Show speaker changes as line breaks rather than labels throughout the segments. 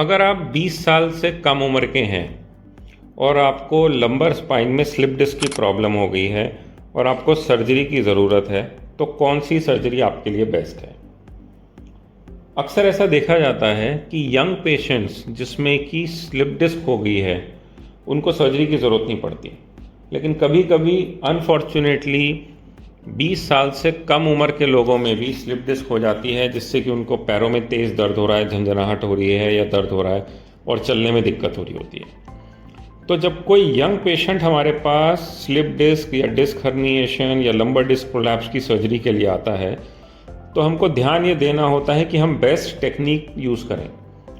अगर आप 20 साल से कम उम्र के हैं और आपको लंबर स्पाइन में स्लिप डिस्क की प्रॉब्लम हो गई है और आपको सर्जरी की ज़रूरत है, तो कौन सी सर्जरी आपके लिए बेस्ट है? अक्सर ऐसा देखा जाता है कि यंग पेशेंट्स जिसमें कि स्लिप डिस्क हो गई है उनको सर्जरी की ज़रूरत नहीं पड़ती, लेकिन कभी कभी अनफॉर्चुनेटली 20 साल से कम उम्र के लोगों में भी स्लिप डिस्क हो जाती है, जिससे कि उनको पैरों में तेज़ दर्द हो रहा है, झंझनाहट हो रही है या दर्द हो रहा है और चलने में दिक्कत हो रही होती है। तो जब कोई यंग पेशेंट हमारे पास स्लिप डिस्क या डिस्क हर्निएशन या लंबर डिस्क प्रोलैप्स की सर्जरी के लिए आता है, तो हमको ध्यान ये देना होता है कि हम बेस्ट टेक्निक यूज़ करें।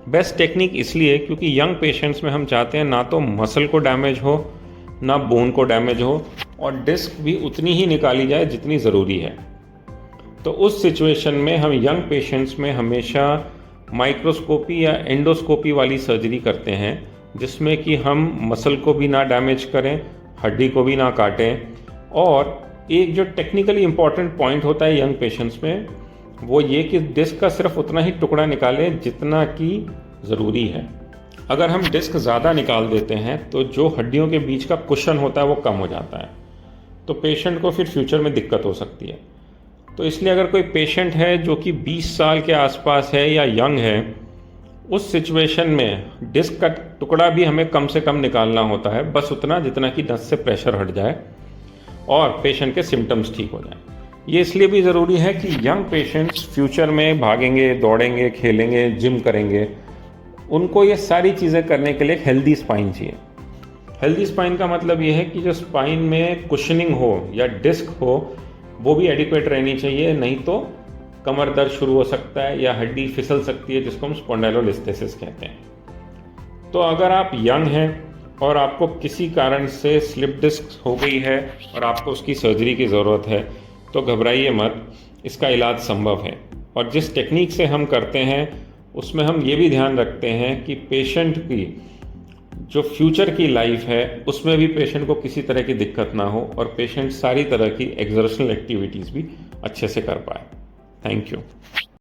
बेस्ट टेक्निक इसलिए क्योंकि यंग पेशेंट्स में हम चाहते हैं ना तो मसल को डैमेज हो ना बोन को डैमेज हो, और डिस्क भी उतनी ही निकाली जाए जितनी ज़रूरी है। तो उस सिचुएशन में हम यंग पेशेंट्स में हमेशा माइक्रोस्कोपी या एंडोस्कोपी वाली सर्जरी करते हैं, जिसमें कि हम मसल को भी ना डैमेज करें, हड्डी को भी ना काटें। और एक जो टेक्निकली इम्पॉर्टेंट पॉइंट होता है यंग पेशेंट्स में, वो ये कि डिस्क का सिर्फ उतना ही टुकड़ा निकालें जितना कि ज़रूरी है। अगर हम डिस्क ज़्यादा निकाल देते हैं तो जो हड्डियों के बीच का कुशन होता है वो कम हो जाता है, तो पेशेंट को फिर फ्यूचर में दिक्कत हो सकती है। तो इसलिए अगर कोई पेशेंट है जो कि 20 साल के आसपास है या यंग है, उस सिचुएशन में डिस्क का टुकड़ा भी हमें कम से कम निकालना होता है, बस उतना जितना कि नस से प्रेशर हट जाए और पेशेंट के सिम्टम्स ठीक हो जाएं। ये इसलिए भी ज़रूरी है कि यंग पेशेंट्स फ्यूचर में भागेंगे, दौड़ेंगे, खेलेंगे, जिम करेंगे, उनको ये सारी चीज़ें करने के लिए एक हेल्दी स्पाइन चाहिए। हेल्दी स्पाइन का मतलब ये है कि जो स्पाइन में कुशनिंग हो या डिस्क हो वो भी एडिक्वेट रहनी चाहिए, नहीं तो कमर दर्द शुरू हो सकता है या हड्डी फिसल सकती है, जिसको हम स्पॉन्डाइलोलिस्थेसिस कहते हैं। तो अगर आप यंग हैं और आपको किसी कारण से स्लिप डिस्क हो गई है और आपको उसकी सर्जरी की ज़रूरत है, तो घबराइए मत, इसका इलाज संभव है। और जिस टेक्निक से हम करते हैं उसमें हम ये भी ध्यान रखते हैं कि पेशेंट की जो फ्यूचर की लाइफ है उसमें भी पेशेंट को किसी तरह की दिक्कत ना हो और पेशेंट सारी तरह की एक्सर्शनल एक्टिविटीज़ भी अच्छे से कर पाए। Thank you.